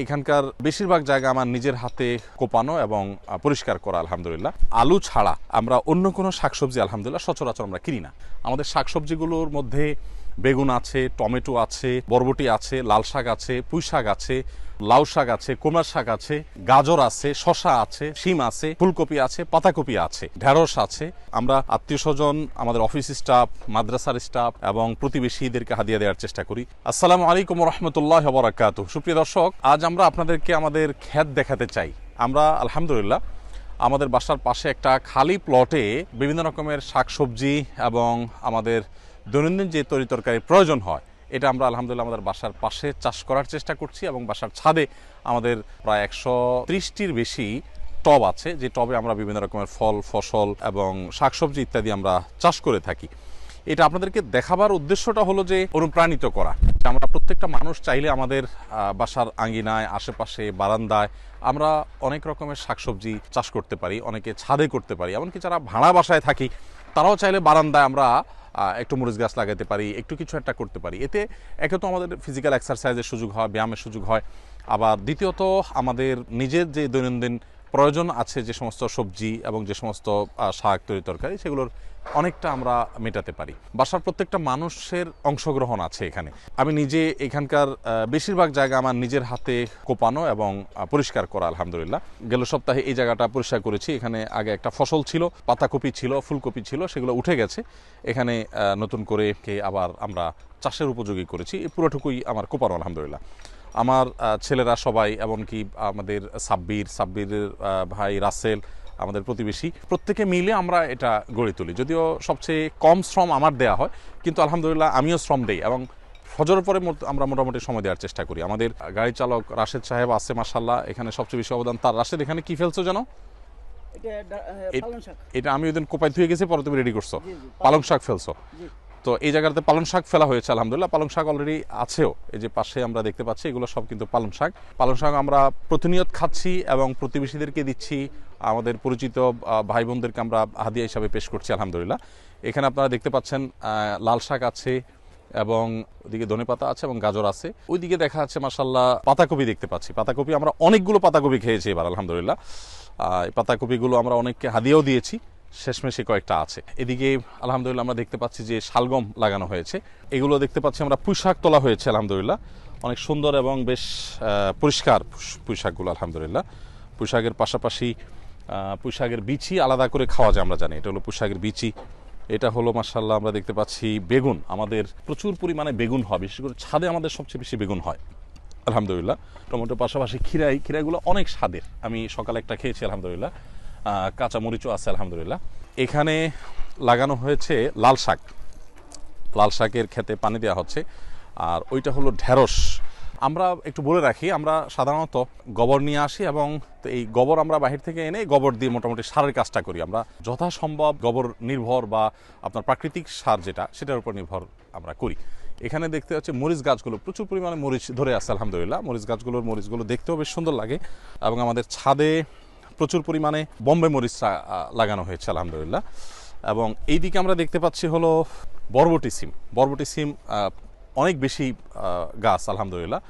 এখানকার বেশিরভাগ জায়গা আমার নিজের হাতে কোপানো এবং পরিষ্কার করা আলহামদুলিল্লাহ। আলু ছাড়া আমরা অন্য কোনো শাকসবজি আলহামদুলিল্লাহ সচরাচর আমরা কিনি না। আমাদের শাকসবজিগুলোর মধ্যে বেগুন আছে, টমেটো আছে, বরবটি আছে, লাল শাক আছে, পুঁই শাক আছে, লাউ শাক আছে, কুমড়ার শাক আছে, গাজর আছে, শসা আছে, শিম আছে, ফুলকপি আছে, পাতাকপি আছে, ঢেঁড়স আছে। আমরা আত্মীয় স্বজন, আমাদের অফিস স্টাফ, মাদ্রাসার স্টাফ এবং প্রতিবেশীদেরকে হাদিয়া দেওয়ার চেষ্টা করি। আসসালামু আলাইকুম রহমতুল্লাহ বারাকাতুহু। সুপ্রিয় দর্শক, আজ আমরা আপনাদেরকে আমাদের ক্ষেত দেখাতে চাই। আমরা আলহামদুলিল্লাহ আমাদের বাসার পাশে একটা খালি প্লটে বিভিন্ন রকমের শাকসবজি এবং আমাদের দৈনন্দিন যে তরিতরকারির প্রয়োজন হয় এটা আমরা আলহামদুলিল্লাহ আমাদের বাসার পাশে চাষ করার চেষ্টা করছি এবং বাসার ছাদে আমাদের প্রায় 130টির বেশি টব আছে, যে টবে আমরা বিভিন্ন রকমের ফল, ফসল এবং শাকসবজি ইত্যাদি আমরা চাষ করে থাকি। এটা আপনাদেরকে দেখাবার উদ্দেশ্যটা হলো যে অনুপ্রাণিত করা, যে আমরা প্রত্যেকটা মানুষ চাইলে আমাদের বাসার আঙ্গিনায়, আশেপাশে, বারান্দায় আমরা অনেক রকমের শাকসবজি চাষ করতে পারি, অনেকে ছাদে করতে পারি, এমনকি যারা ভাড়া বাসায় থাকি তারাও চাইলে বারান্দায় আমরা একটু মরিচ গাছ লাগাতে পারি, একটু কিছু একটা করতে পারি। এতে একে তো আমাদের ফিজিক্যাল এক্সারসাইজের সুযোগ হয়, ব্যায়ামের সুযোগ হয়, আবার দ্বিতীয়ত আমাদের নিজের যে দৈনন্দিন প্রয়োজন আছে, যে সমস্ত সবজি এবং যে সমস্ত শাক তরকারি, সেগুলোর অনেকটা আমরা মেটাতে পারি। বাসার প্রত্যেকটা মানুষের অংশগ্রহণ আছে এখানে। আমি নিজে এখানকার বেশিরভাগ জায়গা আমার নিজের হাতে কোপানো এবং পরিষ্কার করা আলহামদুলিল্লাহ। গেল সপ্তাহে এই জায়গাটা পরিষ্কার করেছি। এখানে আগে একটা ফসল ছিল, পাতাকপি ছিল, ফুলকপি ছিল, সেগুলো উঠে গেছে। এখানে নতুন করে আবার আমরা চাষের উপযোগী করেছি। এই পুরোটুকুই আমার কোপানো আলহামদুলিল্লাহ। আমার ছেলেরা সবাই, এমনকি আমাদের সাব্বিরের ভাই রাসেল, আমাদের প্রতিবেশী, প্রত্যেকে মিলে আমরা এটা গড়ে তুলি। যদিও সবচেয়ে কম শ্রম আমার দেয়া হয়, কিন্তু আলহামদুলিল্লাহ আমিও শ্রম দেই এবং ফজরের পরে আমরা মোটামুটি সময় দেওয়ার চেষ্টা করি। আমাদের গাড়ি চালক রাশেদ সাহেব আছে মাশাআল্লাহ, এখানে সবচেয়ে বেশি অবদান তার। রাশেদ, এখানে কি ফেলছো জানো? এটা আমি ওই দিন কোপাই ধুয়ে গেছি, পরে তুমি রেডি করছো, পালং শাক ফেলছো। তো এই জায়গাতে পালং শাক ফেলা হয়েছে আলহামদুলিল্লাহ। পালং শাক অলরেডি আছেও, এই যে পাশে আমরা দেখতে পাচ্ছি, এগুলো সব কিন্তু পালং শাক। পালং শাক আমরা প্রতিনিয়ত খাচ্ছি এবং প্রতিবেশীদেরকে দিচ্ছি, আমাদের পরিচিত ভাই বোনদেরকে আমরা হাদিয়া হিসাবে পেশ করছি আলহামদুলিল্লাহ। এখানে আপনারা দেখতে পাচ্ছেন লাল শাক আছে এবং ওদিকে ধনেপাতা আছে এবং গাজর আছে। ওইদিকে দেখা যাচ্ছে মাশাআল্লাহ পাতাকপি দেখতে পাচ্ছি। পাতাকপি আমরা অনেকগুলো পাতাকপি খেয়েছি এবার আলহামদুলিল্লাহ। এই পাতাকপিগুলো আমরা অনেককে হাদিয়াও দিয়েছি, শেষমেশে কয়েকটা আছে। এদিকে আলহামদুলিল্লাহ আমরা দেখতে পাচ্ছি যে শালগম লাগানো হয়েছে। এগুলো দেখতে পাচ্ছি আমরা পুঁই শাক তোলা হয়েছে আলহামদুলিল্লাহ, অনেক সুন্দর এবং বেশ পরিষ্কার পুঁই শাকগুলো আলহামদুলিল্লাহ। পুঁই শাকের পাশাপাশি পুঁই শাকের বিচি আলাদা করে খাওয়া যায়, আমরা জানি। এটা হলো পুঁই শাকের বিচি। এটা হলো মাশাআল্লাহ আমরা দেখতে পাচ্ছি বেগুন। আমাদের প্রচুর পরিমাণে বেগুন হয়, বিশেষ করে ছাদে আমাদের সবচেয়ে বেশি বেগুন হয় আলহামদুলিল্লাহ। টমেটোর পাশাপাশি খিরাইগুলো অনেক স্বাদের। আমি সকালে একটা খেয়েছি আলহামদুলিল্লাহ। কাঁচা মরিচও আছে আলহামদুলিল্লাহ। এখানে লাগানো হয়েছে লাল শাক, লাল শাকের খেতে পানি দেওয়া হচ্ছে। আর ওইটা হলো ঢেঁড়স। আমরা একটু বলে রাখি, আমরা সাধারণত গোবর নিয়ে আসি এবং এই গোবর আমরা বাহির থেকে এনে গোবর দিয়ে মোটামুটি সারের কাজটা করি। আমরা যথাসম্ভব গোবর নির্ভর বা আপনার প্রাকৃতিক সার যেটা, সেটার উপর নির্ভর আমরা করি। এখানে দেখতে হচ্ছে মরিচ গাছগুলো, প্রচুর পরিমাণে মরিচ ধরে আছে আলহামদুলিল্লাহ। মরিচগুলো দেখতেও বেশ সুন্দর লাগে এবং আমাদের ছাদে প্রচুর পরিমাণে বম্বে মরিচ লাগানো হয়েছে আলহামদুলিল্লাহ। এবং এই দিকে আমরা দেখতে পাচ্ছি হলো বরবটি সিম অনেক বেশি গাছ আলহামদুলিল্লাহ।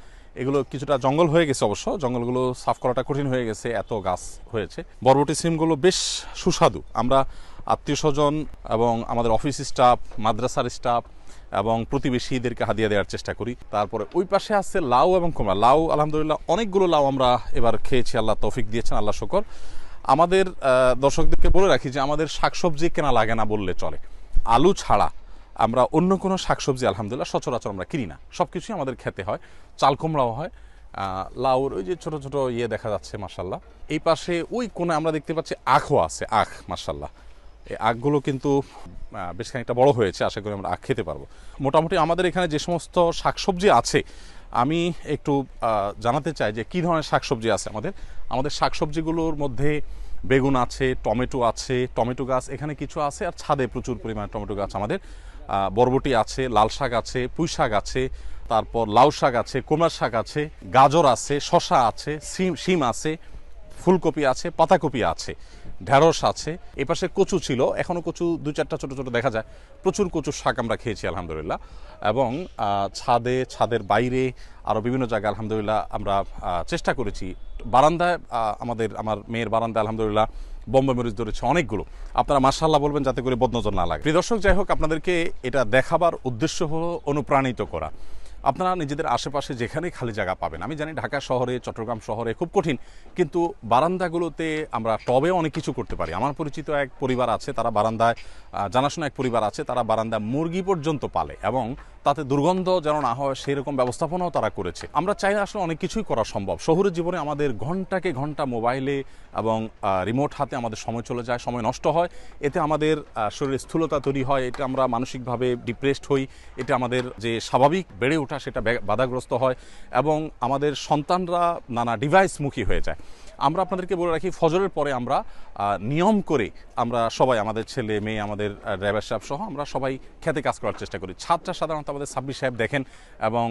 এগুলো কিছুটা জঙ্গল হয়ে গেছে, অবশ্য জঙ্গলগুলো সাফ করাটা কঠিন হয়ে গেছে, এত গাছ হয়েছে। বরবটি সিমগুলো বেশ সুস্বাদু। আমরা আত্মীয় স্বজন এবং আমাদের অফিস স্টাফ, মাদ্রাসার স্টাফ এবং প্রতিবেশীদেরকে হাদিয়া দেওয়ার চেষ্টা করি। তারপরে ওই পাশে আছে লাউ এবং কুমড়া। লাউ আলহামদুলিল্লাহ অনেকগুলো লাউ আমরা এবার খেয়েছি, আল্লাহ তৌফিক দিয়েছেন, আল্লাহ শুকর। আমাদের দর্শকদেরকে বলে রাখি যে আমাদের শাকসবজি কেনা লাগে না বললে চলে। আলু ছাড়া আমরা অন্য কোনো শাকসবজি আলহামদুলিল্লাহ সচরাচর আমরা কিনি না, সব কিছুই আমাদের খেতে হয়। চাল কুমড়াও হয়, লাউর ওই যে ছোট ছোট দেখা যাচ্ছে মাশাআল্লাহ। এই পাশে ওই কোণে আমরা দেখতে পাচ্ছি আখও আছে, আখ মাশাআল্লাহ। এই আখগুলো কিন্তু বেশ খানিকটা বড় হয়েছে, আশা করি আমরা আখ খেতে পারবো। মোটামুটি আমাদের এখানে যে সমস্ত শাকসবজি আছে, আমি একটু জানাতে চাই যে কী ধরনের শাকসবজি আছে আমাদের শাকসবজিগুলোর মধ্যে বেগুন আছে, টমেটো আছে, টমেটো গাছ এখানে কিছু আছে, আর ছাদে প্রচুর পরিমাণে টমেটো গাছ আমাদের। বরবটি আছে, লাল শাক আছে, পুঁই শাক আছে, তারপর লাউ শাক আছে, কুমড়ার শাক আছে, গাজর আছে, শসা আছে, শিম আছে, ফুলকপি আছে, পাতাকপি আছে। ঢেঁড়স আছে, এপাশে কচু ছিল, এখনও কচু 2-4টা ছোটো ছোটো দেখা যায়। প্রচুর কচুর শাক আমরা খেয়েছি আলহামদুলিল্লাহ। এবং ছাদের বাইরে আরও বিভিন্ন জায়গায় আলহামদুলিল্লাহ আমরা চেষ্টা করেছি। বারান্দায় আমার মেয়ের বারান্দায় আলহামদুলিল্লাহ বোম্বে মরিচ ধরেছে অনেকগুলো। আপনারা মাশাআল্লাহ বলবেন যাতে করে বদনজর না লাগে। প্রিয় দর্শক, যাই হোক, আপনাদেরকে এটা দেখাবার উদ্দেশ্য হলো অনুপ্রাণিত করা। আপনারা নিজেদের আশেপাশে যেখানেই খালি জায়গা পাবেন, আমি জানি ঢাকা শহরে, চট্টগ্রাম শহরে খুব কঠিন, কিন্তু বারান্দাগুলোতে আমরা টবে অনেক কিছু করতে পারি। আমার পরিচিত এক পরিবার আছে, তারা বারান্দায়, জানাশোনা এক পরিবার আছে, তারা বারান্দায় মুরগি পর্যন্ত পালে এবং তাতে দুর্গন্ধ যেন না হয় সেরকম ব্যবস্থাপনাও তারা করেছে। আমরা চাইলে আসলে অনেক কিছুই করা সম্ভব। শহুরের জীবনে আমাদের ঘন্টাকে ঘন্টা মোবাইলে এবং রিমোট হাতে আমাদের সময় চলে যায়, সময় নষ্ট হয়, এতে আমাদের শরীরে স্থূলতা তৈরি হয়, এটা আমরা মানসিকভাবে ডিপ্রেসড হই, এটা আমাদের যে স্বাভাবিক বেড়ে ওঠা সেটা বাধাগ্রস্ত হয় এবং আমাদের সন্তানরা নানা ডিভাইসমুখী হয়ে যায়। আমরা আপনাদেরকে বলে রাখি, ফজরের পরে আমরা নিয়ম করে আমরা সবাই, আমাদের ছেলে মেয়ে, আমাদের ড্রাইভার সাহেব সহ আমরা সবাই খেতে কাজ করার চেষ্টা করি। ছাদটা সাধারণত আমাদের সাব্বির সাহেব দেখেন এবং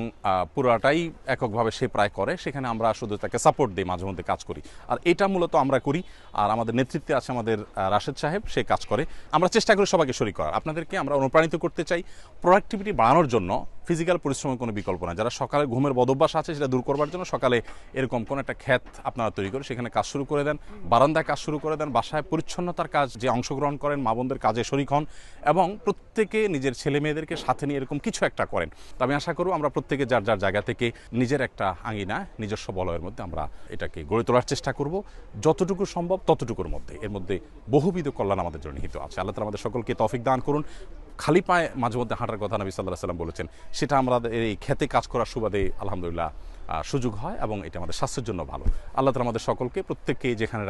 পুরাটাই এককভাবে সে প্রায় করে, সেখানে আমরা শুধু তাকে সাপোর্ট দিই, মাঝে মধ্যে কাজ করি। আর এটা মূলত আমরা করি। আর আমাদের নেতৃত্বে আছে আমাদের রাশেদ সাহেব, সে কাজ করে। আমরা চেষ্টা করি সবাইকে শরীক করার। আপনাদেরকে আমরা অনুপ্রাণিত করতে চাই প্রোডাক্টিভিটি বাড়ানোর জন্য। ফিজিক্যাল পরিশ্রমের কোনো বিকল্প না। যারা সকালে ঘুমের বদভ্যাস আছে সেটা দূর করবার জন্য সকালে এরকম কোনো একটা ক্ষেত আপনারা তৈরি করে সেখানে কাজ শুরু করে দেন, বারান্দায় কাজ শুরু করে দেন, বাসায় পরিচ্ছন্নতার কাজ যে অংশগ্রহণ করেন, মা বোনদের কাজে শরিক হন এবং প্রত্যেকে নিজের ছেলে মেয়েদেরকে সাথে নিয়ে এরকম কিছু একটা করেন। তো আমি আশা করব আমরা প্রত্যেকে যার যার জায়গা থেকে নিজের একটা আঙিনা, নিজস্ব বলয়ের মধ্যে আমরা এটাকে গড়ে তোলার চেষ্টা করব, যতটুকু সম্ভব ততটুকুর মধ্যে। এর মধ্যে বহুবিধ কল্যাণ আমাদের জন্য নিহিত আছে। আল্লাহ তাআলা আমাদের সকলকে তৌফিক দান করুন। খালি পায়ে মাঝে মধ্যে হাঁটার কথা নবী সাল্লাল্লাহু আলাইহি ওয়াসাল্লাম বলেছেন, সেটা আমরা এই খেতে কাজ করার সুবাদে আলহামদুলিল্লাহ সুযোগ হয় এবং এটা আমাদের স্বাস্থ্যের জন্য ভালো। আল্লাহ তাআলা আমাদের সকলকে, প্রত্যেককে যেখানে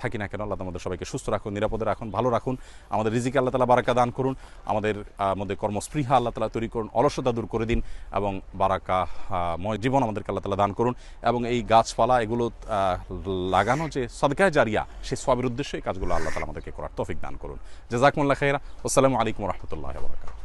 থাকি না কেন, আল্লাহ তাআলা আমাদের সবাইকে সুস্থ রাখুন, নিরাপদে রাখুন, ভালো রাখুন। আমাদের রিজিকে আল্লাহ তাআলা বারাকা দান করুন, আমাদের মধ্যে কর্মস্পৃহা আল্লাহ তাআলা তৈরি করুন, অলসতা দূর করে দিন এবং বারাকাময় জীবন আমাদেরকে আল্লাহ তাআলা দান করুন। এবং এই গাছপালা এগুলো লাগানো যে সাদকায়ে জারিয়া, সেই সওয়াবের উদ্দেশ্যে এই কাজগুলো আল্লাহ তাআলা আমাদেরকে করার তৌফিক দান করুন। জাযাকুমুল্লাহ খাইরা। আসসালামু আলাইকুম ওয়া রাহমাতুল্লাহি ওয়া বারাকাতুহু।